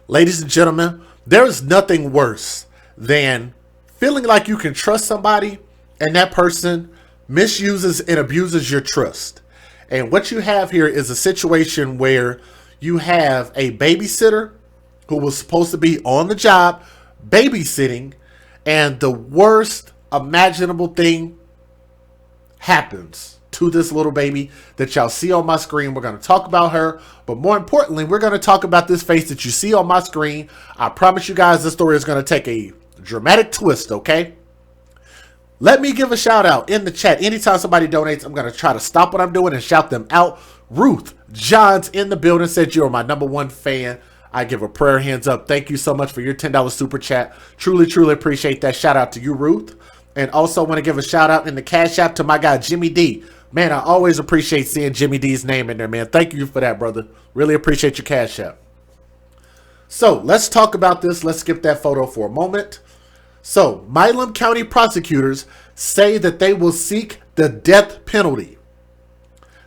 Ladies and gentlemen, there is nothing worse than feeling like you can trust somebody and that person misuses and abuses your trust. And what you have here is a situation where you have a babysitter who was supposed to be on the job babysitting, and the worst imaginable thing happens to this little baby that y'all see on my screen. We're going to talk about her, but more importantly, we're going to talk about this face that you see on my screen. I promise you guys this story is going to take a dramatic twist, okay? Let me give a shout out in the chat. Anytime somebody donates, I'm going to try to stop what I'm doing and shout them out. Ruth Johns in the building said you're my #1 fan. I give a prayer hands up. Thank you so much for your $10 super chat. Truly, truly appreciate that. Shout out to you, Ruth. And also want to give a shout out in the Cash App to my guy, Jimmy D. Man, I always appreciate seeing Jimmy D's name in there, man. Thank you for that, brother. Really appreciate your Cash App. So let's talk about this. Let's skip that photo for a moment. So Milam County prosecutors say that they will seek the death penalty.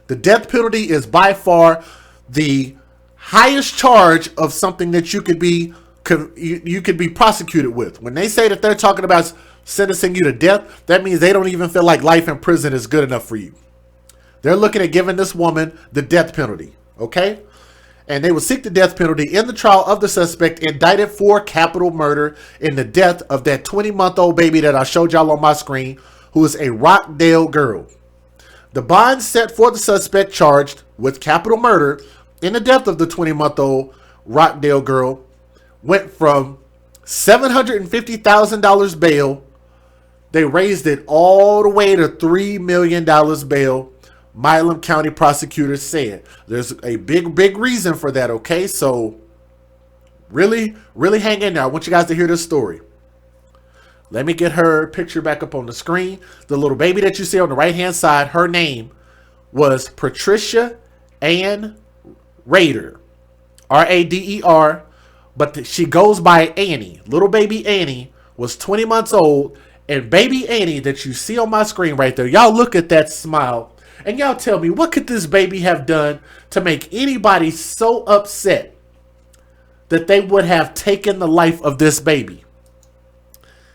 The death penalty is by far the highest charge of something that you could be prosecuted with. When they say that they're talking about sentencing you to death, that means they don't even feel like life in prison is good enough for you. They're looking at giving this woman the death penalty, okay? And they will seek the death penalty in the trial of the suspect indicted for capital murder in the death of that 20-month-old baby that I showed y'all on my screen, who is a Rockdale girl. The bond set for the suspect charged with capital murder in the death of the 20-month-old Rockdale girl went from $750,000 bail. They raised it all the way to $3 million bail. Milam County prosecutors said there's a big reason for that. Okay, so really hang in there. I want you guys to hear this story. Let me get her picture back up on the screen. The little baby that you see on the right hand side, her name was Patricia-Ann Rader, Rader, but she goes by Annie. Little baby Annie was 20 months old, and baby Annie that you see on my screen right there, y'all look at that smile. And y'all tell me, what could this baby have done to make anybody so upset that they would have taken the life of this baby?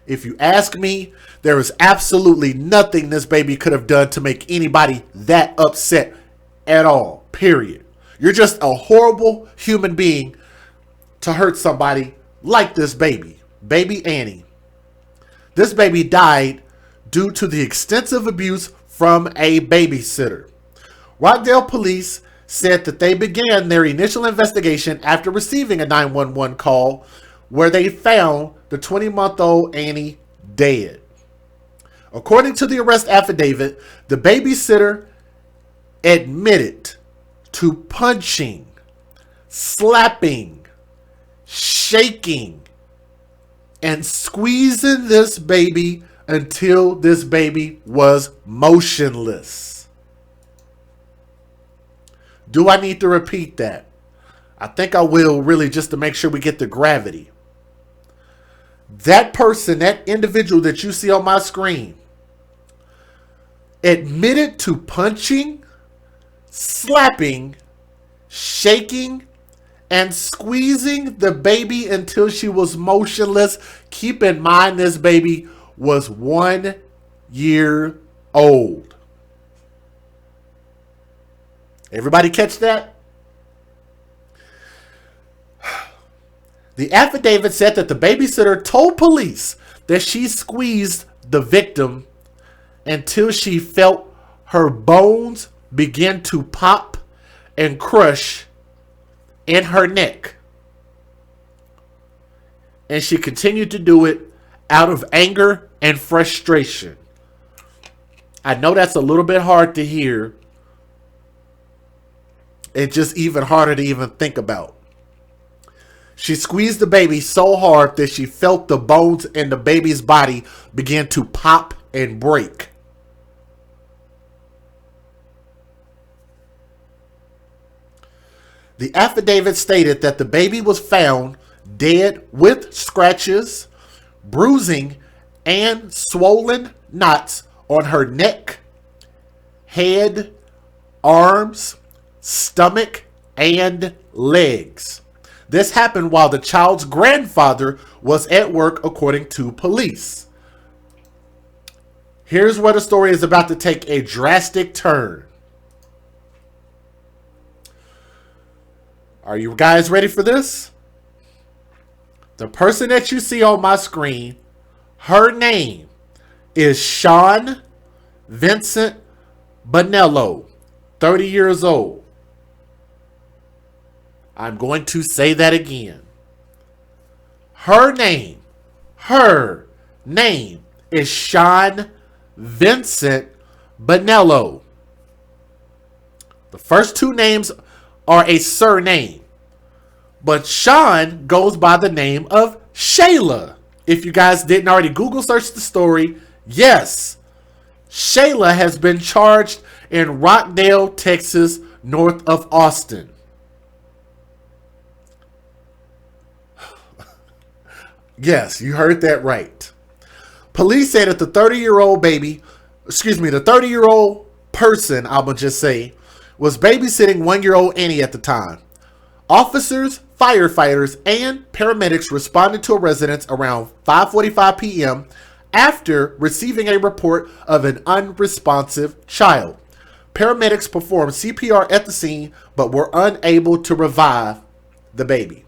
If you ask me, there is absolutely nothing this baby could have done to make anybody that upset at all, period. You're just a horrible human being to hurt somebody like this baby, baby Annie. This baby died due to the extensive abuse from a babysitter. Rockdale police said that they began their initial investigation after receiving a 911 call where they found the 20-month-old Annie dead. According to the arrest affidavit, the babysitter admitted to punching, slapping, shaking, and squeezing this baby until this baby was motionless. Do I need to repeat that? I think I will, really, just to make sure we get the gravity. That person, that individual that you see on my screen, admitted to punching, slapping, shaking, and squeezing the baby until she was motionless. Keep in mind, this baby was 1 year old. Everybody catch that? The affidavit said that the babysitter told police that she squeezed the victim until she felt her bones begin to pop and crush in her neck. And she continued to do it out of anger and frustration. I know that's a little bit hard to hear. It's just even harder to even think about. She squeezed the baby so hard that she felt the bones in the baby's body begin to pop and break. The affidavit stated that the baby was found dead with scratches, bruising, and swollen knots on her neck, head, arms, stomach, and legs. This happened while the child's grandfather was at work, according to police. Here's where the story is about to take a drastic turn. Are you guys ready for this? The person that you see on my screen, her name is Sean Vincent Bonello, 30 years old. I'm going to say that again. Her name is Sean Vincent Bonello. The first two names are a surname, but Sean goes by the name of Shayla. If you guys didn't already Google search the story, yes, Shayla has been charged in Rockdale, Texas, north of Austin. Yes, you heard that right. Police said that the 30-year-old person, I would just say, was babysitting 1-year-old Annie at the time. Officers, firefighters, and paramedics responded to a residence around 5:45 p.m. after receiving a report of an unresponsive child. Paramedics performed CPR at the scene but were unable to revive the baby.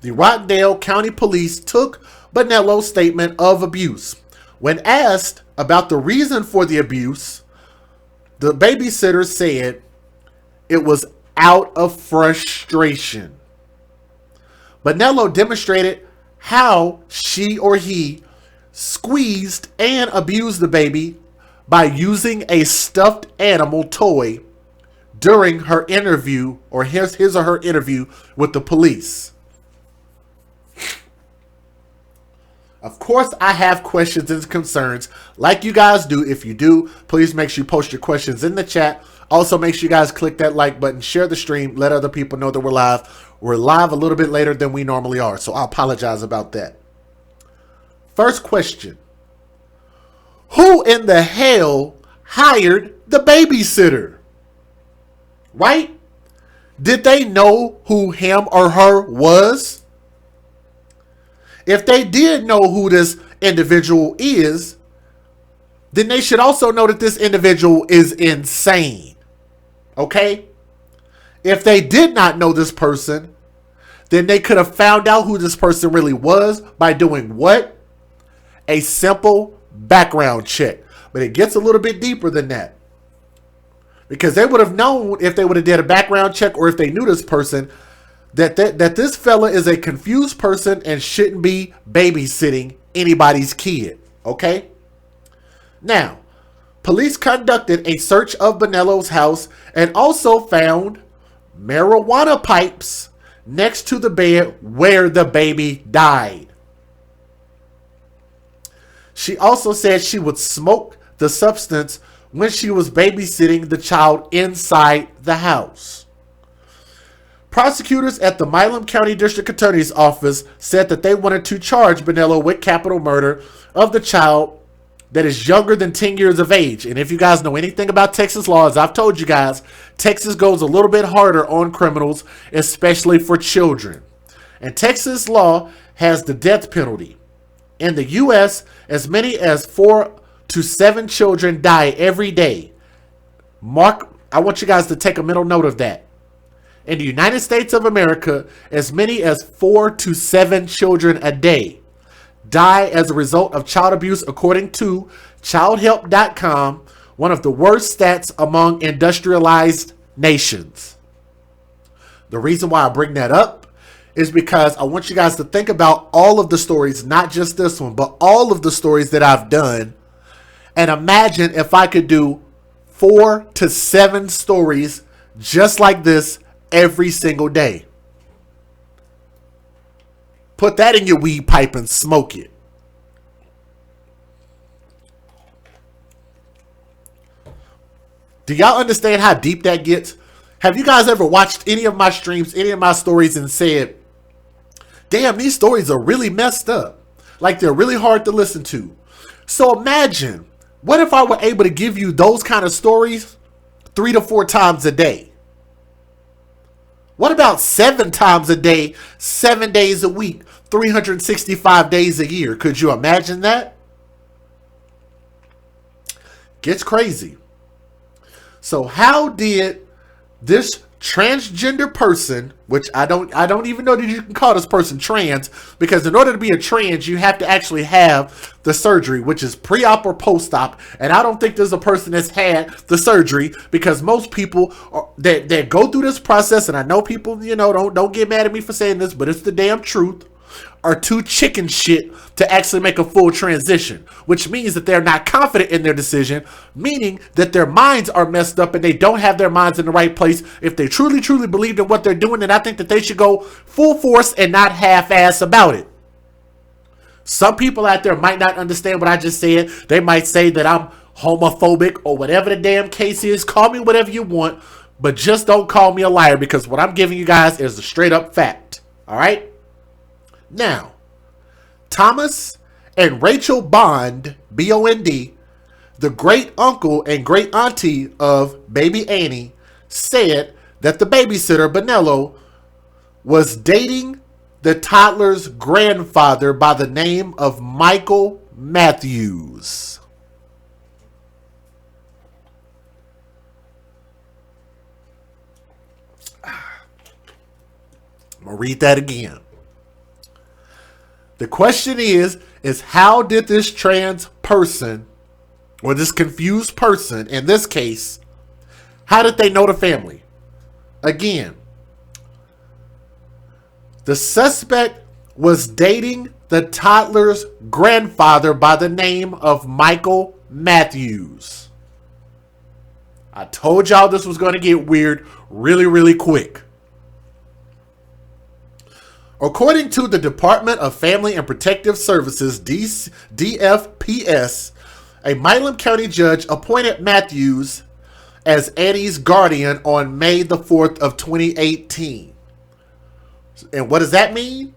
The Rockdale County Police took Bonello's statement of abuse. When asked about the reason for the abuse, the babysitter said it was out of frustration. Bonello demonstrated how she or he squeezed and abused the baby by using a stuffed animal toy during her interview, or his or her interview with the police. Of course, I have questions and concerns like you guys do. If you do, please make sure you post your questions in the chat. Also, make sure you guys click that like button, share the stream, let other people know that we're live. We're live a little bit later than we normally are, so I apologize about that. First question. Who in the hell hired the babysitter? Right? Did they know who him or her was? If they did know who this individual is, then they should also know that this individual is insane. Okay? If they did not know this person, then they could have found out who this person really was by doing what? A simple background check. But it gets a little bit deeper than that. Because they would have known if they would have did a background check, or if they knew this person, that this fella is a confused person and shouldn't be babysitting anybody's kid. Okay? Now, police conducted a search of Bonello's house and also found marijuana pipes next to the bed where the baby died. She also said she would smoke the substance when she was babysitting the child inside the house. Prosecutors at the Milam County District Attorney's Office said that they wanted to charge Bonello with capital murder of the child that is younger than 10 years of age. And if you guys know anything about Texas law, as I've told you guys, Texas goes a little bit harder on criminals, especially for children. And Texas law has the death penalty. In the U.S., as many as 4 to 7 children die every day. I want you guys to take a mental note of that. In the United States of America, as many as 4 to 7 children a day die as a result of child abuse, according to childhelp.com, one of the worst stats among industrialized nations. The reason why I bring that up is because I want you guys to think about all of the stories, not just this one, but all of the stories that I've done, and imagine if I could do 4 to 7 stories just like this every single day. Put that in your weed pipe and smoke it. Do y'all understand how deep that gets? Have you guys ever watched any of my streams, any of my stories, and said, damn, these stories are really messed up. Like, they're really hard to listen to. So imagine, what if I were able to give you those kind of stories 3 to 4 times a day? What about 7 times a day, 7 days a week, 365 days a year? Could you imagine that? Gets crazy. So how did this transgender person, which I don't even know that you can call this person trans, because in order to be a trans, you have to actually have the surgery, which is pre-op or post-op. And I don't think there's a person that's had the surgery, because most people that go through this process, and I know people, don't get mad at me for saying this, but it's the damn truth, are too chicken shit to actually make a full transition, which means that they're not confident in their decision, meaning that their minds are messed up and they don't have their minds in the right place. If they truly believe in what they're doing, then I think that they should go full force and not half-ass about it. Some people out there might not understand what I just said. They might say that I'm homophobic or whatever the damn case is. Call me whatever you want, but just don't call me a liar, because what I'm giving you guys is a straight up fact. All right? Now, Thomas and Rachel Bond, B-O-N-D, the great uncle and great auntie of baby Annie, said that the babysitter, Bonello, was dating the toddler's grandfather by the name of Michael Matthews. I'm going to read that again. The question is how did this trans person, or this confused person in this case, how did they know the family? Again, the suspect was dating the toddler's grandfather by the name of Michael Matthews. I told y'all this was going to get weird really quick. According to the Department of Family and Protective Services, DFPS, a Milam County judge appointed Matthews as Annie's guardian on May the 4th of 2018. And what does that mean?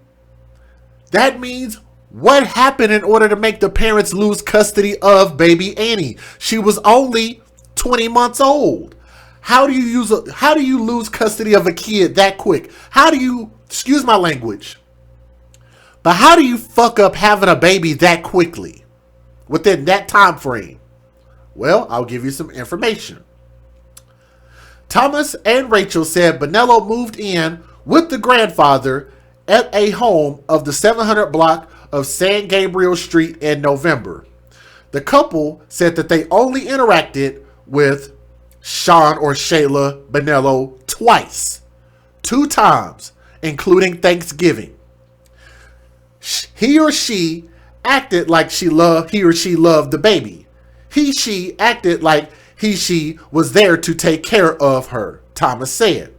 That means what happened in order to make the parents lose custody of baby Annie? She was only 20 months old. How do you lose custody of a kid that quick? How do you, excuse my language, but how do you fuck up having a baby that quickly within that time frame? Well, I'll give you some information. Thomas and Rachel said Bonello moved in with the grandfather at a home of the 700 block of San Gabriel Street in November. The couple said that they only interacted with Sean or Shayla Bonello twice, 2 times, including Thanksgiving. He or she acted like he or she loved the baby. She acted like she was there to take care of her, Thomas said.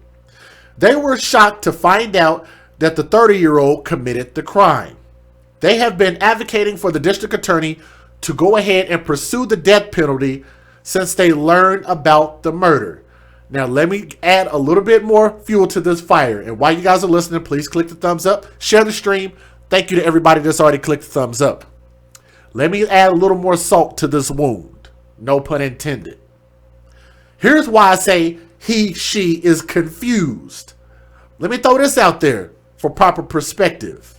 They were shocked to find out that the 30-year-old committed the crime. They have been advocating for the district attorney to go ahead and pursue the death penalty since they learned about the murder. Now, let me add a little bit more fuel to this fire. And while you guys are listening, please click the thumbs up, share the stream. Thank you to everybody that's already clicked the thumbs up. Let me add a little more salt to this wound. No pun intended. Here's why I say she is confused. Let me throw this out there for proper perspective.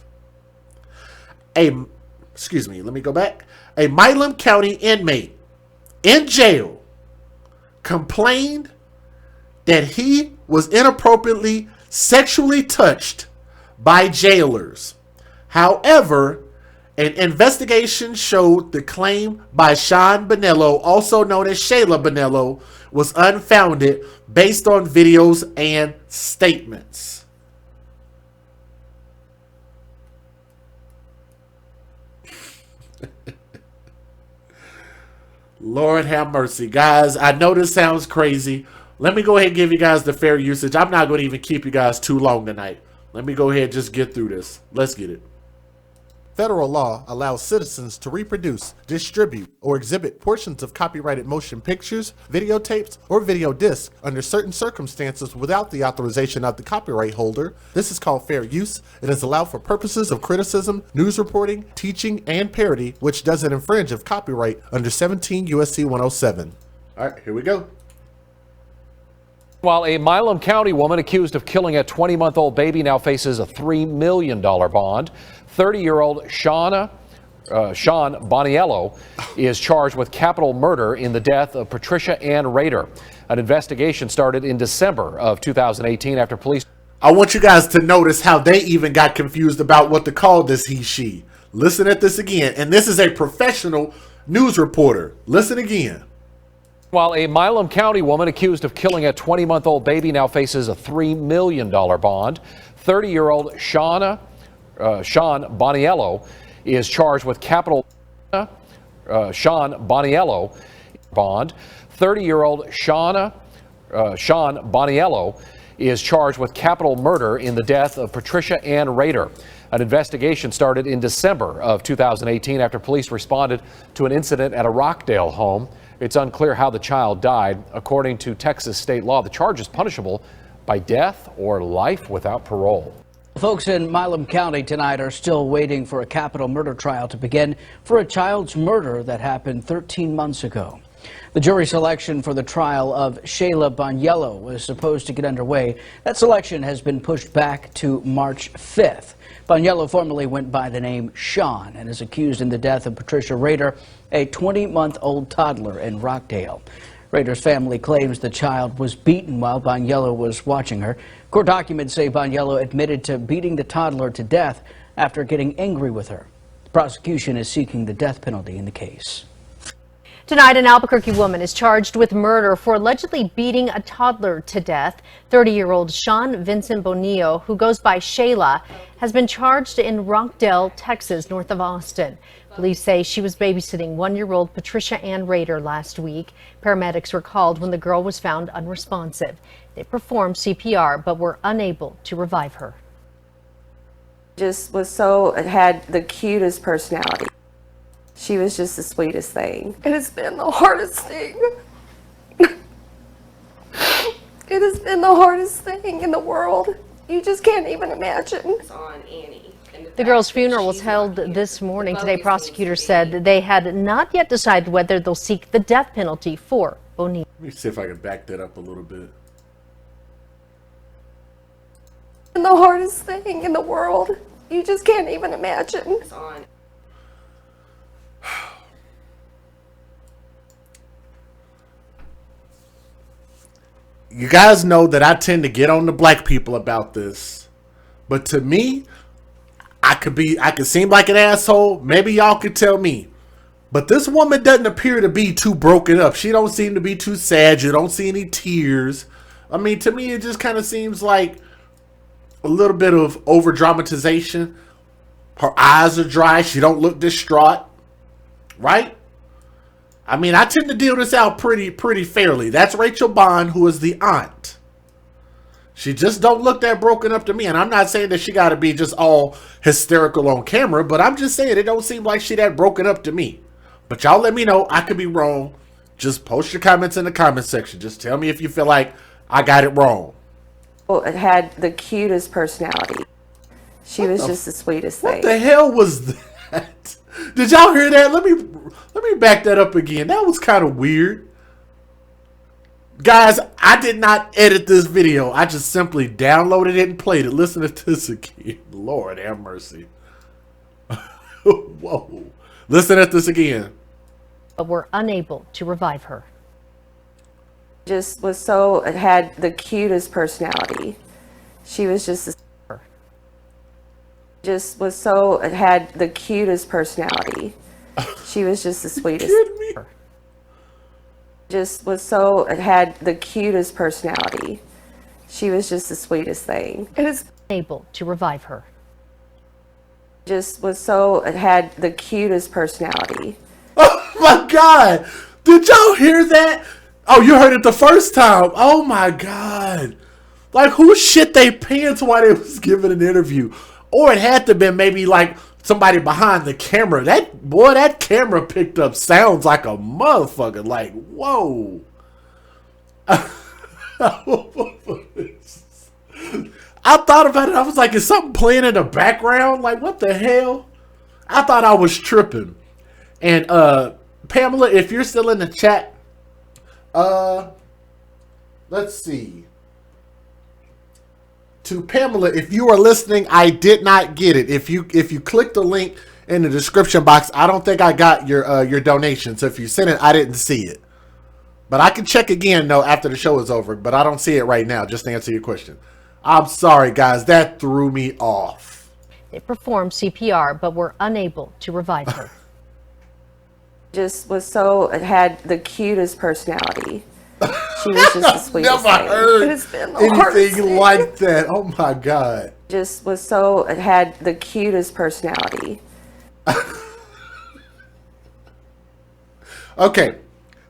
Let me go back. A Milam County inmate in jail complained that he was inappropriately sexually touched by jailers. However, an investigation showed the claim by Sean Bonello, also known as Shayla Bonello, was unfounded based on videos and statements. Lord have mercy. Guys, I know this sounds crazy. Let me go ahead and give you guys the fair usage. I'm not going to even keep you guys too long tonight. Let me go ahead and just get through this. Let's get it. Federal law allows citizens to reproduce, distribute, or exhibit portions of copyrighted motion pictures, videotapes, or video discs under certain circumstances without the authorization of the copyright holder. This is called fair use. It is allowed for purposes of criticism, news reporting, teaching, and parody, which doesn't infringe of copyright under 17 U.S.C. 107. All right, here we go. While a Milam County woman accused of killing a 20-month-old baby now faces a $3 million bond, 30-year-old Sean Boniello is charged with capital murder in the death of Patricia-Ann Rader. An investigation started in December of 2018 after police... I want you guys to notice how they even got confused about what to call this he/she. Listen at this again. And this is a professional news reporter. Listen again. While a Milam County woman accused of killing a 20-month-old baby now faces a $3 million bond, 30-year-old Sean Boniello is charged with capital... Sean Boniello bond. 30-year-old Sean Boniello is charged with capital murder in the death of Patricia-Ann Rader. An investigation started in December of 2018 after police responded to an incident at a Rockdale home. It's unclear how the child died. According to Texas state law, the charge is punishable by death or life without parole. Folks in Milam County tonight are still waiting for a capital murder trial to begin for a child's murder that happened 13 months ago. The jury selection for the trial of Shayla Boniello was supposed to get underway. That selection has been pushed back to March 5th. Boniello formerly went by the name Sean and is accused in the death of Patricia Rader, a 20-month-old toddler in Rockdale. Rader's family claims the child was beaten while Boniello was watching her. Court documents say Boniello admitted to beating the toddler to death after getting angry with her. The prosecution is seeking the death penalty in the case. Tonight, an Albuquerque woman is charged with murder for allegedly beating a toddler to death. 30-year-old Sean Vincent Bonillo, who goes by Shayla, has been charged in Rockdale, Texas, north of Austin. Police say she was babysitting 1-year-old Patricia-Ann Rader last week. Paramedics were called when the girl was found unresponsive. They performed CPR but were unable to revive her. Had the cutest personality. She was just the sweetest thing. It has been the hardest thing. It has been the hardest thing in the world. You just can't even imagine. The girl's funeral was held this morning. Today, prosecutors said they had not yet decided whether they'll seek the death penalty for Bonillo. Let me see if I can back that up a little bit. And the hardest thing in the world. You just can't even imagine. You guys know that I tend to get on the black people about this, but to me, I could seem like an asshole. Maybe y'all could tell me, but this woman doesn't appear to be too broken up. She don't seem to be too sad. You don't see any tears. I mean, to me, it just kind of seems like a little bit of over dramatization. Her eyes are dry. She don't look distraught, right? I mean, I tend to deal this out pretty fairly. That's Rachel Bond, who is the aunt. She just don't look that broken up to me. And I'm not saying that she got to be just all hysterical on camera, but I'm just saying it don't seem like she that broken up to me. But y'all let me know. I could be wrong. Just post your comments in the comment section. Just tell me if you feel like I got it wrong. Well, it had the cutest personality. She was just the sweetest thing. What the hell was that? Did y'all hear that? Let me back that up again. That was kind of weird. Guys, I did not edit this video. I just simply downloaded it and played it. Listen to this again. Lord have mercy. Whoa. Listen to this again. But were unable to revive her. Had the cutest personality. She was just had the cutest personality. She was just the sweetest. Had the cutest personality. She was just the sweetest thing. It was able to revive her. Had the cutest personality. Oh my God! Did y'all hear that? Oh, you heard it the first time. Oh my God! Like, who shit they pants while they was giving an interview? Or it had to have been maybe like somebody behind the camera. That camera picked up sounds like a motherfucker. Like, whoa. I thought about it. I was like, is something playing in the background? Like, what the hell? I thought I was tripping. And Pamela, if you're still in the chat, let's see. to Pamela, if you are listening, I did not get it. If you click the link in the description box, I don't think I got your donation. So if you sent it, I didn't see it. But I can check again though after the show is over. But I don't see it right now. Just to answer your question, I'm sorry, guys. That threw me off. They performed CPR, but were unable to revive her. Just was so, had the cutest personality. She was just the sweetest Never thing. heard It has been the hardest anything thing. like that. Oh my God. Just was so, had the cutest personality. Okay,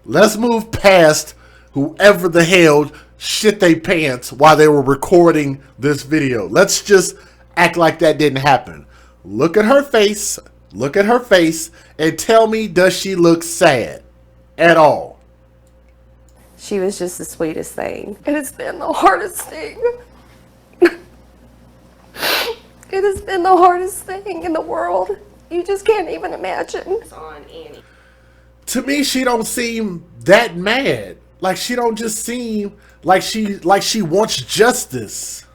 let's move past whoever the hell shit they pants while they were recording this video. Let's just act like that didn't happen. Look at her face. Look at her face and tell me, does she look sad at all? She was just the sweetest thing. It has been the hardest thing. It has been the hardest thing in the world. You just can't even imagine. To me, she don't seem that mad. Like she don't just seem like she wants justice.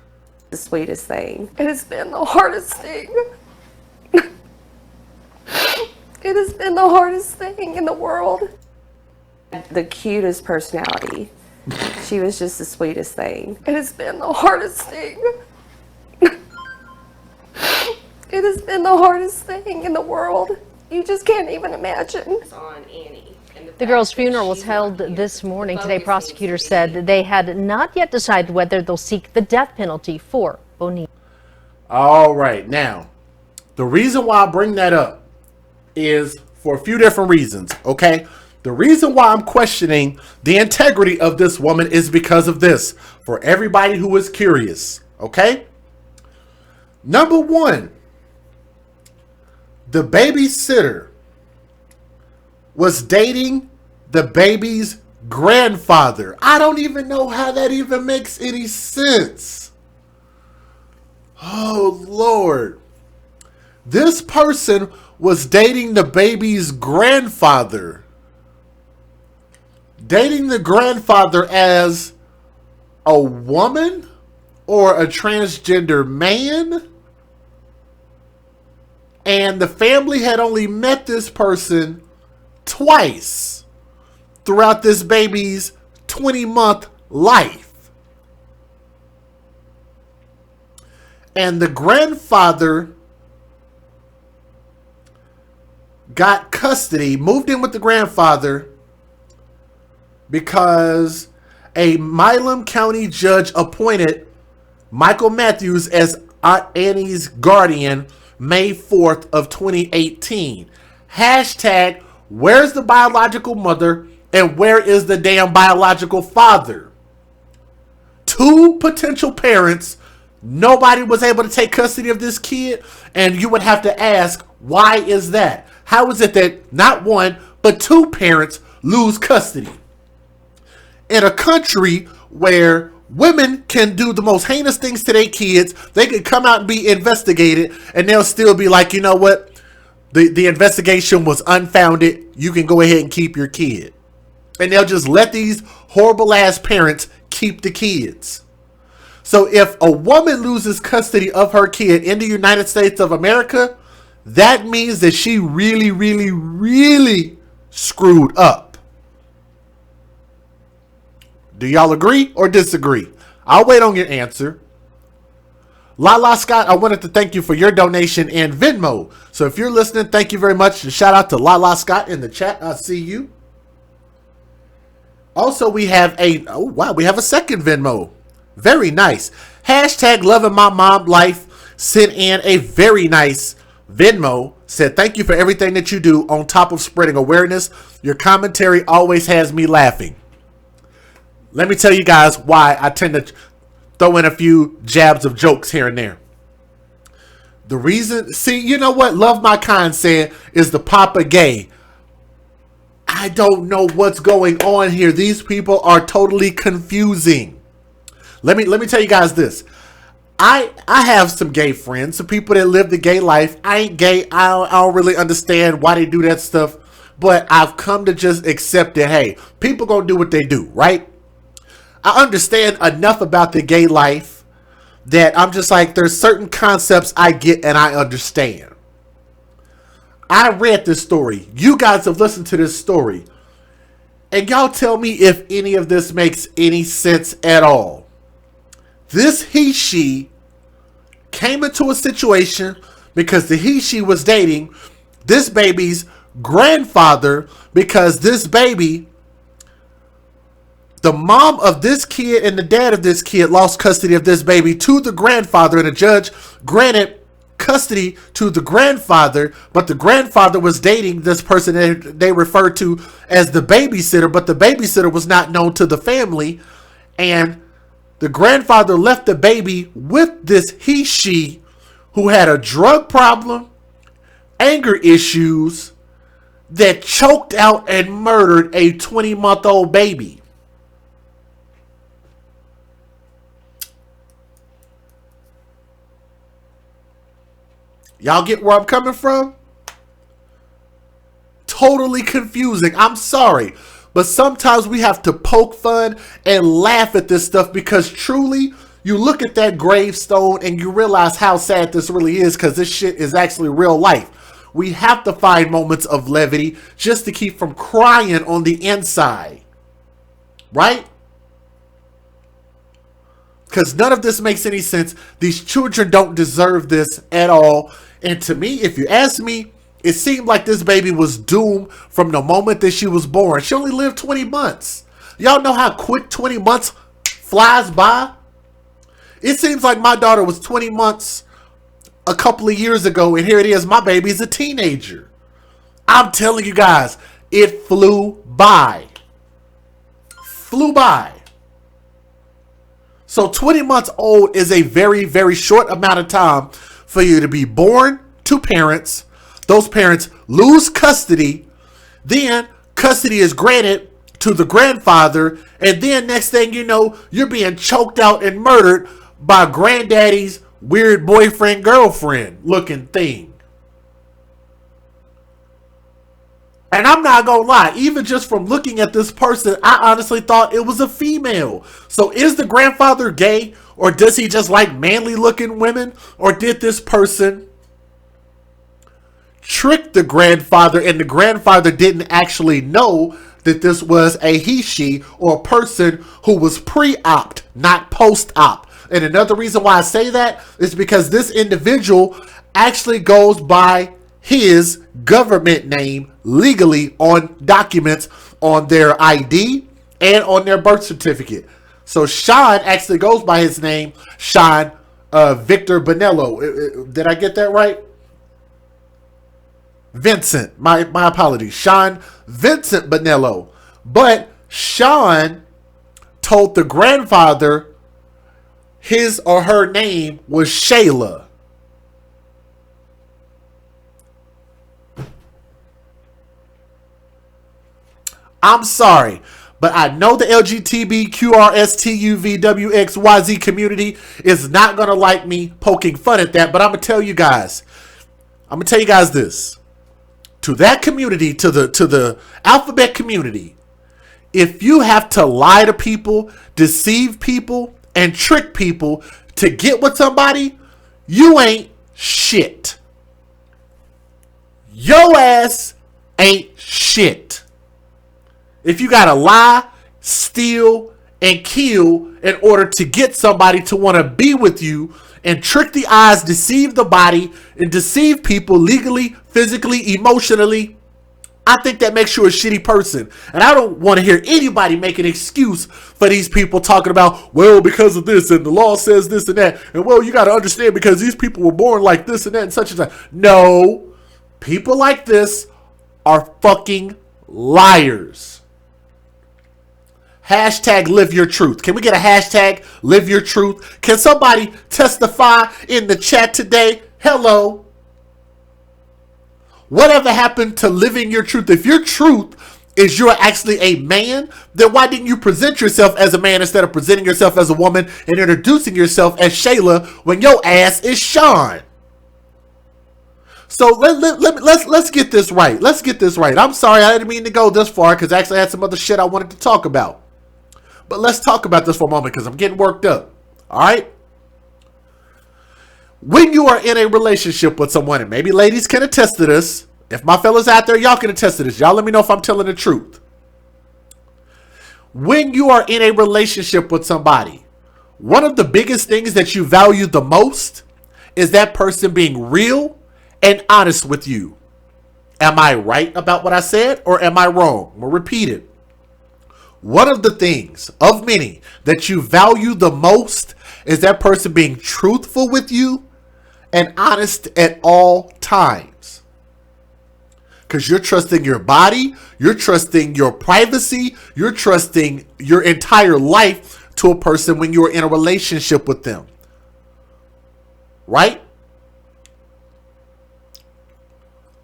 The sweetest thing. It has been the hardest thing. It has been the hardest thing in the world. The cutest personality. She was just the sweetest thing. It has been the hardest thing. It has been the hardest thing in the world. You just can't even imagine. The girl's funeral was held this morning. Today, prosecutors said they had not yet decided whether they'll seek the death penalty for Bonilla. All right, now, the reason why I bring that up is for a few different reasons, okay? The reason why I'm questioning the integrity of this woman is because of this, for everybody who is curious, okay? Number one, the babysitter was dating the baby's grandfather. I don't even know how that even makes any sense. Oh, Lord. This person was dating the baby's grandfather. Dating the grandfather as a woman or a transgender man. And the family had only met this person twice throughout this baby's 20-month life. And the grandfather got custody, moved in with the grandfather because a Milam County judge appointed Michael Matthews as Aunt Annie's guardian May 4th of 2018. Hashtag, where's the biological mother and where is the damn biological father? Two potential parents, nobody was able to take custody of this kid, and you would have to ask, why is that? How is it that not one, but two parents lose custody? In a country where women can do the most heinous things to their kids, they can come out and be investigated, and they'll still be like, you know what? The investigation was unfounded. You can go ahead and keep your kid. And they'll just let these horrible ass parents keep the kids. So if a woman loses custody of her kid in the United States of America, that means that she really, really, really screwed up. Do y'all agree or disagree? I'll wait on your answer. Lala Scott, I wanted to thank you for your donation in Venmo. So if you're listening, thank you very much. And shout out to Lala Scott in the chat. I see you. Also, we have we have a second Venmo. Very nice. Hashtag loving my mom life sent in a very nice Venmo. Said, thank you for everything that you do on top of spreading awareness. Your commentary always has me laughing. Let me tell you guys why I tend to throw in a few jabs of jokes here and there. The reason, see, you know what Love My Kind said is the Papa Gay. I don't know what's going on here. These people are totally confusing. Let me tell you guys this. I have some gay friends, some people that live the gay life. I ain't gay. I don't really understand why they do that stuff. But I've come to just accept that, hey, people gonna do what they do, right? I understand enough about the gay life that I'm just like, there's certain concepts I get and I understand. I read this story. You guys have listened to this story. And y'all tell me if any of this makes any sense at all. This she came into a situation because the she was dating this baby's grandfather, because this baby, the mom of this kid and the dad of this kid lost custody of this baby to the grandfather, and the judge granted custody to the grandfather, but the grandfather was dating this person that they referred to as the babysitter, but the babysitter was not known to the family, and the grandfather left the baby with this she who had a drug problem, anger issues, that choked out and murdered a 20-month-old baby. Y'all get where I'm coming from? Totally confusing. I'm sorry. But sometimes we have to poke fun and laugh at this stuff, because truly, you look at that gravestone and you realize how sad this really is, because this shit is actually real life. We have to find moments of levity just to keep from crying on the inside. Right? Because none of this makes any sense. These children don't deserve this at all. And to me, if you ask me, it seemed like this baby was doomed from the moment that she was born. She only lived 20 months. Y'all know how quick 20 months flies by? It seems like my daughter was 20 months a couple of years ago, and here it is, my baby's a teenager. I'm telling you guys, it flew by. Flew by. So 20 months old is a very, very short amount of time for you to be born to parents. Those parents lose custody. Then custody is granted to the grandfather. And then next thing you know, you're being choked out and murdered by granddaddy's weird boyfriend, girlfriend looking thing. And I'm not gonna lie, even just from looking at this person, I honestly thought it was a female. So is the grandfather gay? Or does he just like manly looking women? Or did this person trick the grandfather, and the grandfather didn't actually know that this was a she, or a person who was pre-op, not post-op? And another reason why I say that is because this individual actually goes by his government name legally on documents on their ID and on their birth certificate. So Sean actually goes by his name, Sean Victor Bonello. Did I get that right? Vincent. My apologies. Sean Vincent Bonello. But Sean told the grandfather his or her name was Shayla. I'm sorry, but I know the LGBTQRSTUVWXYZ community is not going to like me poking fun at that, but I'm going to tell you guys. This. To that community, to the alphabet community, if you have to lie to people, deceive people, and trick people to get with somebody, you ain't shit. Your ass ain't shit. If you gotta lie, steal, and kill in order to get somebody to want to be with you, and trick the eyes, deceive the body, and deceive people legally, physically, emotionally, I think that makes you a shitty person. And I don't want to hear anybody make an excuse for these people talking about, well, because of this, and the law says this and that, and well, you got to understand because these people were born like this and that and such and such. No, people like this are fucking liars. Hashtag live your truth. Can we get a hashtag live your truth? Can somebody testify in the chat today? Hello. Whatever happened to living your truth? If your truth is you're actually a man, then why didn't you present yourself as a man instead of presenting yourself as a woman and introducing yourself as Shayla when your ass is Sean? So let's get this right. Let's get this right. I'm sorry, I didn't mean to go this far because I actually had some other shit I wanted to talk about. But let's talk about this for a moment because I'm getting worked up. All right? When you are in a relationship with someone, and maybe ladies can attest to this. If my fellas out there, y'all can attest to this. Y'all let me know if I'm telling the truth. When you are in a relationship with somebody, one of the biggest things that you value the most is that person being real and honest with you. Am I right about what I said, or am I wrong? We'll repeat it. One of the things of many that you value the most is that person being truthful with you and honest at all times. Because you're trusting your body, you're trusting your privacy, you're trusting your entire life to a person when you're in a relationship with them. Right?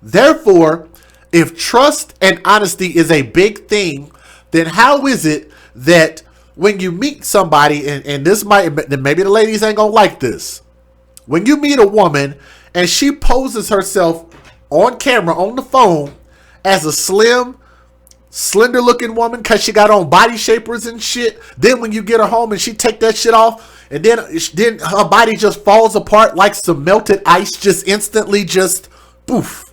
Therefore, if trust and honesty is a big thing, then how is it that when you meet somebody, and this might, maybe the ladies ain't gonna like this, when you meet a woman and she poses herself on camera, on the phone, as a slim, slender looking woman because she got on body shapers and shit, then when you get her home and she take that shit off, and then her body just falls apart like some melted ice, just instantly, just poof.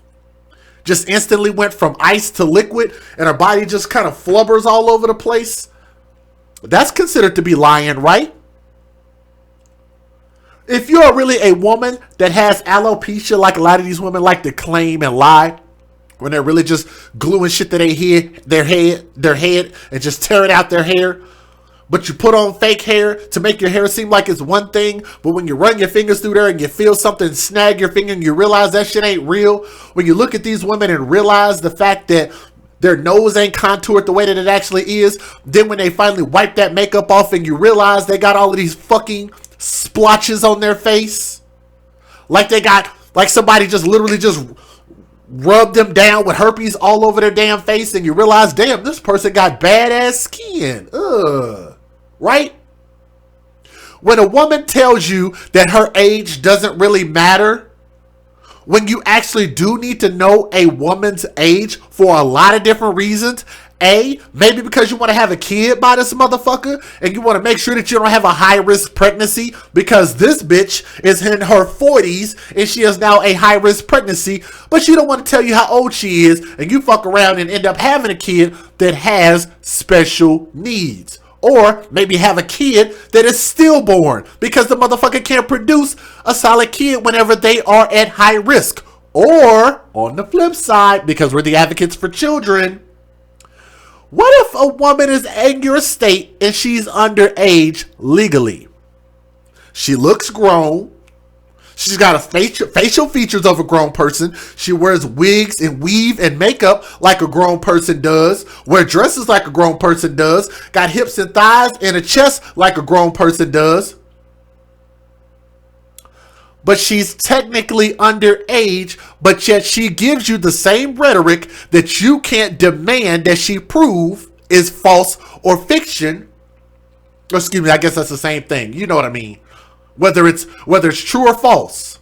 Just instantly went from ice to liquid, and her body just kind of flubbers all over the place. That's considered to be lying, right? If you're really a woman that has alopecia, like a lot of these women like to claim and lie, when they're really just gluing shit to their head, and just tearing out their hair, but you put on fake hair to make your hair seem like it's one thing, but when you run your fingers through there and you feel something snag your finger and you realize that shit ain't real, when you look at these women and realize the fact that their nose ain't contoured the way that it actually is, then when they finally wipe that makeup off and you realize they got all of these fucking splotches on their face, like somebody just literally just rubbed them down with herpes all over their damn face, and you realize, damn, this person got badass skin. Ugh. Right? When a woman tells you that her age doesn't really matter, when you actually do need to know a woman's age for a lot of different reasons. Maybe because you want to have a kid by this motherfucker, and you want to make sure that you don't have a high-risk pregnancy, because this bitch is in her 40s and she is now a high-risk pregnancy, but she don't want to tell you how old she is, and you fuck around and end up having a kid that has special needs. Or maybe have a kid that is stillborn because the motherfucker can't produce a solid kid whenever they are at high risk. Or, on the flip side, because we're the advocates for children, what if a woman is in your state and she's underage legally? She looks grown. She's got a facial features of a grown person. She wears wigs and weave and makeup like a grown person does. Wear dresses like a grown person does. Got hips and thighs and a chest like a grown person does. But she's technically underage, but yet she gives you the same rhetoric that you can't demand that she prove is false or fiction. Excuse me, I guess that's the same thing. You know what I mean. Whether it's true or false.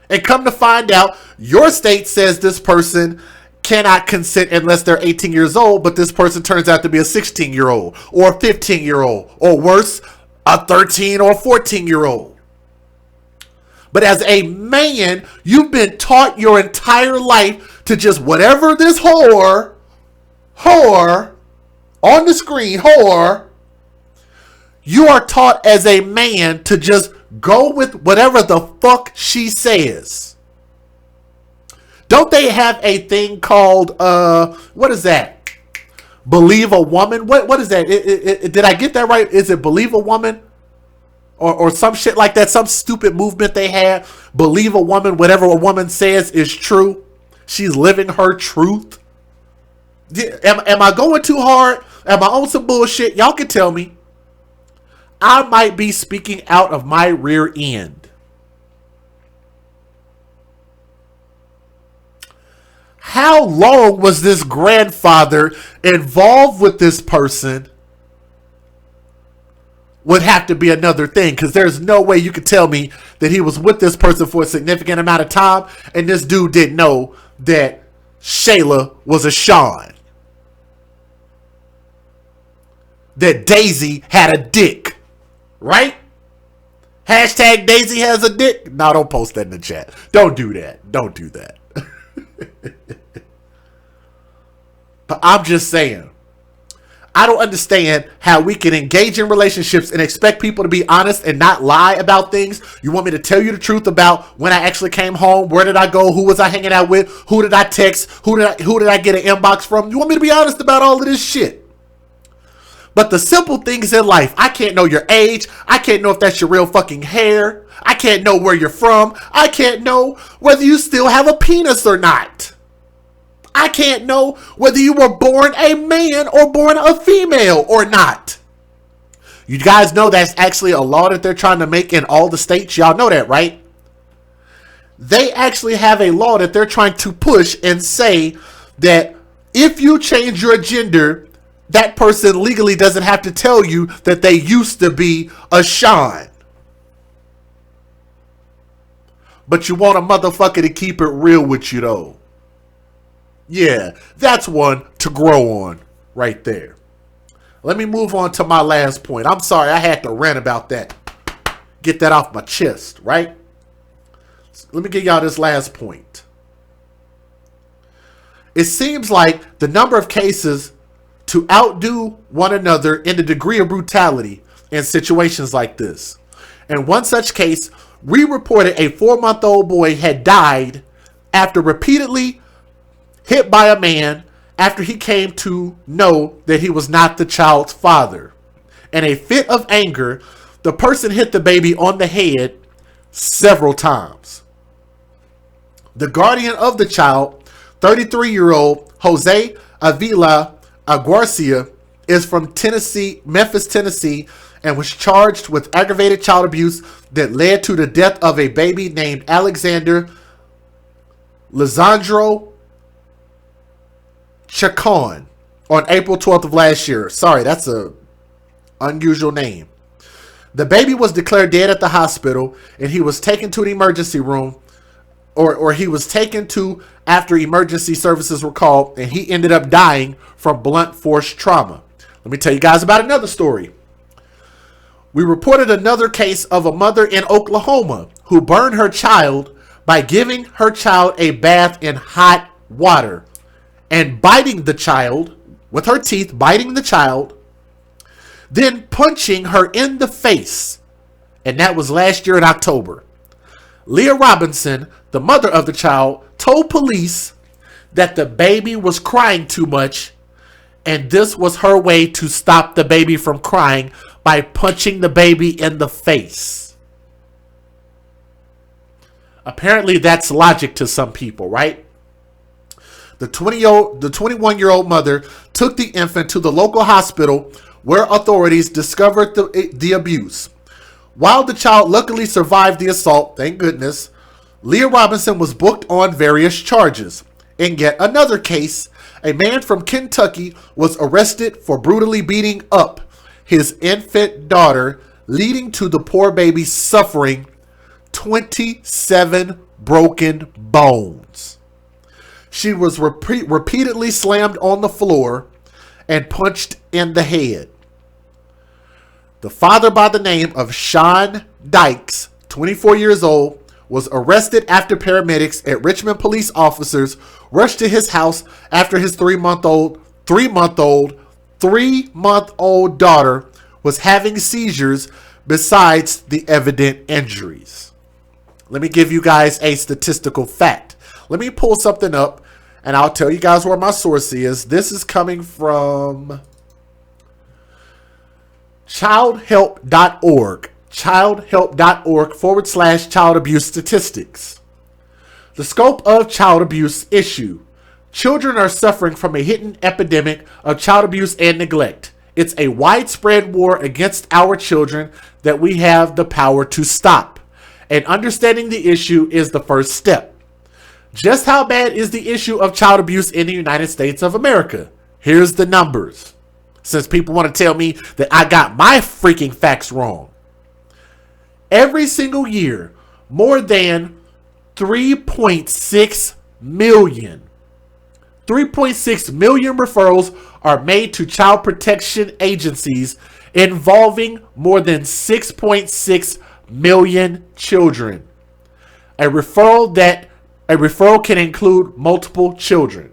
And come to find out, your state says this person cannot consent unless they're 18 years old, but this person turns out to be a 16-year-old or a 15-year-old, or worse, a 13 or 14-year-old. But as a man, you've been taught your entire life to just whatever this whore on the screen, you are taught as a man to just go with whatever the fuck she says. Don't they have a thing called, what is that? Believe a woman? What is that? Did I get that right? Is it Believe a Woman? Or some shit like that, some stupid movement they have. Believe a woman, whatever a woman says is true. She's living her truth. Am I going too hard? Am I on some bullshit? Y'all can tell me. I might be speaking out of my rear end. How long was this grandfather involved with this person would have to be another thing, because there's no way you could tell me that he was with this person for a significant amount of time and this dude didn't know that Shayla was a Sean. That Daisy had a dick. Right? Hashtag Daisy has a dick. No, don't post that in the chat. Don't do that. Don't do that. But I'm just saying, I don't understand how we can engage in relationships and expect people to be honest and not lie about things. You want me to tell you the truth about when I actually came home? Where did I go? Who was I hanging out with? Who did I text? Who did I get an inbox from? You want me to be honest about all of this shit? But the simple things in life, I can't know your age. I can't know if that's your real fucking hair. I can't know where you're from. I can't know whether you still have a penis or not. I can't know whether you were born a man or born a female or not. You guys know that's actually a law that they're trying to make in all the states. Y'all know that, right? They actually have a law that they're trying to push and say that if you change your gender, that person legally doesn't have to tell you that they used to be a Sean. But you want a motherfucker to keep it real with you though. Yeah, that's one to grow on right there. Let me move on to my last point. I'm sorry, I had to rant about that. Get that off my chest, right? So let me give y'all this last point. It seems like the number of cases to outdo one another in the degree of brutality in situations like this. In one such case, we reported a 4-month-old boy had died after repeatedly hit by a man after he came to know that he was not the child's father. In a fit of anger, the person hit the baby on the head several times. The guardian of the child, 33-year-old Jose Avila Aguarcia, is from Tennessee, Memphis, Tennessee, and was charged with aggravated child abuse that led to the death of a baby named Alexander Lisandro Chacon on April 12th of last year. Sorry, that's a unusual name. The baby was declared dead at the hospital, and he was taken to the emergency room, or he was taken to after emergency services were called, and he ended up dying from blunt force trauma. Let me tell you guys about another story. We reported another case of a mother in Oklahoma who burned her child by giving her child a bath in hot water and biting the child with her teeth, biting the child, then punching her in the face. And that was last year in October. Leah Robinson, the mother of the child, told police that the baby was crying too much, and this was her way to stop the baby from crying by punching the baby in the face. Apparently that's logic to some people, right? The 21-year-old mother took the infant to the local hospital where authorities discovered the abuse. While the child luckily survived the assault, thank goodness, Leah Robinson was booked on various charges. In yet another case, a man from Kentucky was arrested for brutally beating up his infant daughter, leading to the poor baby suffering 27 broken bones. She was repeatedly slammed on the floor and punched in the head. The father, by the name of Sean Dykes, 24 years old, was arrested after paramedics at Richmond police officers rushed to his house after his three-month-old daughter was having seizures besides the evident injuries. Let me give you guys a statistical fact. Let me pull something up and I'll tell you guys where my source is. This is coming from childhelp.org. childhelp.org/child abuse statistics. The scope of child abuse issue. Children are suffering from a hidden epidemic of child abuse and neglect. It's a widespread war against our children that we have the power to stop. And understanding the issue is the first step. Just how bad is the issue of child abuse in the United States of America? Here's the numbers. Since people want to tell me that I got my freaking facts wrong. Every single year, more than 3.6 million referrals are made to child protection agencies involving more than 6.6 million children. A referral can include multiple children.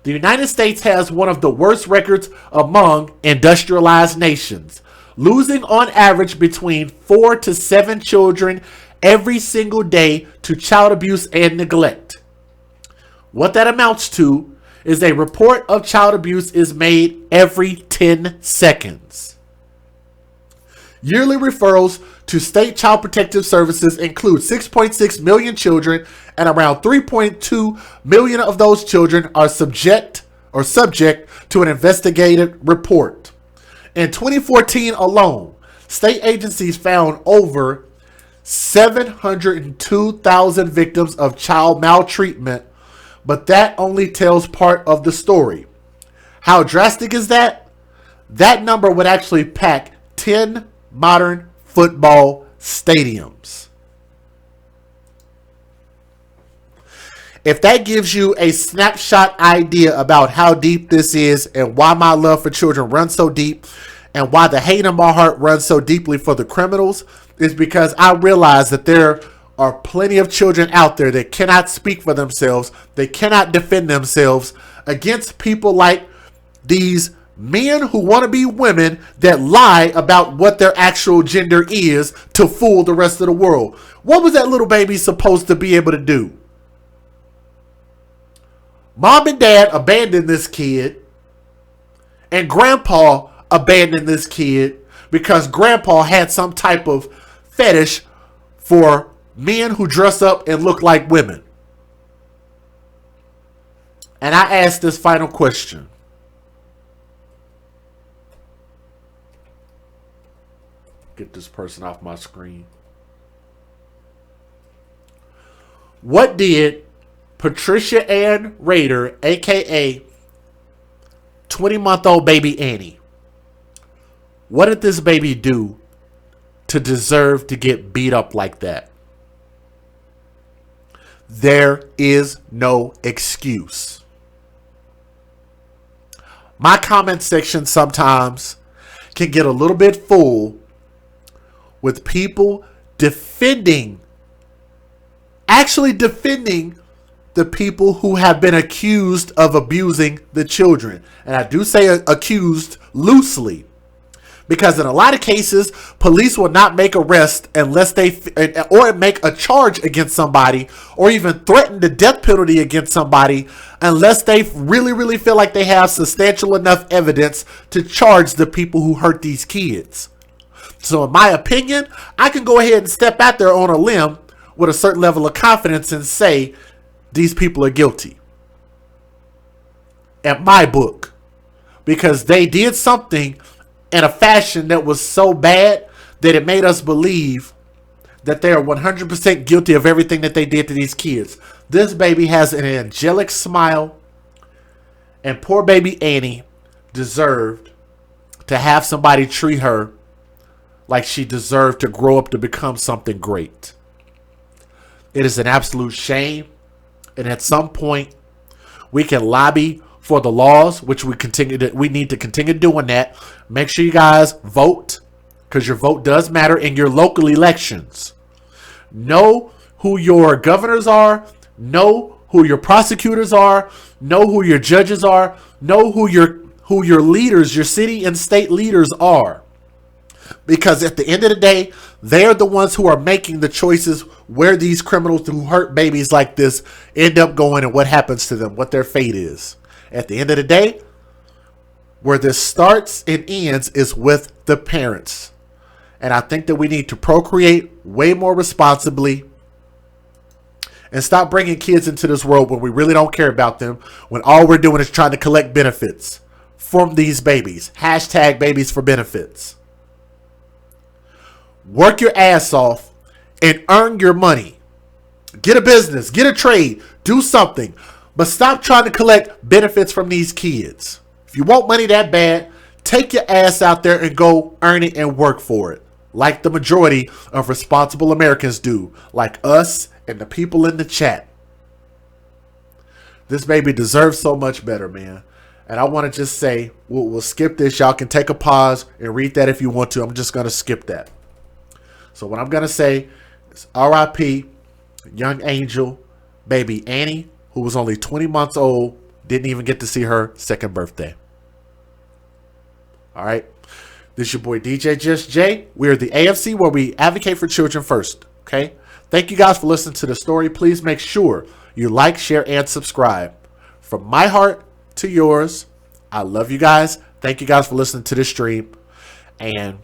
The United States has one of the worst records among industrialized nations, losing on average between 4 to 7 children every single day to child abuse and neglect. What that amounts to is a report of child abuse is made every 10 seconds. Yearly referrals to state child protective services include 6.6 million children, and around 3.2 million of those children are subject to an investigative report. In 2014 alone, state agencies found over 702,000 victims of child maltreatment, but that only tells part of the story. How drastic is that? That number would actually pack 10 modern football stadiums. If that gives you a snapshot idea about how deep this is and why my love for children runs so deep and why the hate in my heart runs so deeply for the criminals, is because I realize that there are plenty of children out there that cannot speak for themselves. They cannot defend themselves against people like these men who want to be women that lie about what their actual gender is to fool the rest of the world. What was that little baby supposed to be able to do? Mom and dad abandoned this kid, and grandpa abandoned this kid because grandpa had some type of fetish for men who dress up and look like women. And I ask this final question. Get this person off my screen. What did Patricia-Ann Rader, aka 20-month-old baby Annie, what did this baby do to deserve to get beat up like that? There is no excuse. My comment section sometimes can get a little bit full with people actually defending the people who have been accused of abusing the children. And I do say accused loosely, because in a lot of cases, police will not make arrests unless or make a charge against somebody, or even threaten the death penalty against somebody, unless they really, really feel like they have substantial enough evidence to charge the people who hurt these kids. So in my opinion, I can go ahead and step out there on a limb with a certain level of confidence and say these people are guilty. At my book. Because they did something in a fashion that was so bad that it made us believe that they are 100% guilty of everything that they did to these kids. This baby has an angelic smile, and poor baby Annie deserved to have somebody treat her like she deserved to grow up to become something great. It is an absolute shame, and at some point we can lobby for the laws, which we need to continue doing that. Make sure you guys vote, because your vote does matter in your local elections. Know who your governors are, know who your prosecutors are, know who your judges are, know who your leaders, your city and state leaders are. Because at the end of the day, they're the ones who are making the choices where these criminals who hurt babies like this end up going and what happens to them, what their fate is. At the end of the day, where this starts and ends is with the parents. And I think that we need to procreate way more responsibly and stop bringing kids into this world when we really don't care about them, when all we're doing is trying to collect benefits from these babies. Hashtag babies for benefits. Work your ass off and earn your money. Get a business, get a trade, do something. But stop trying to collect benefits from these kids. If you want money that bad, take your ass out there and go earn it and work for it. Like the majority of responsible Americans do. Like us and the people in the chat. This baby deserves so much better, man. And I want to just say, we'll skip this. Y'all can take a pause and read that if you want to. I'm just going to skip that. So what I'm going to say is RIP, young angel, baby Annie, who was only 20 months old, didn't even get to see her second birthday. All right. This is your boy DJ Just J. We're the AFC, where we advocate for children first. Okay. Thank you guys for listening to the story. Please make sure you like, share, and subscribe. From my heart to yours, I love you guys. Thank you guys for listening to this stream. And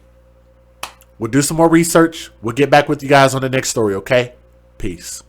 we'll do some more research. We'll get back with you guys on the next story, okay? Peace.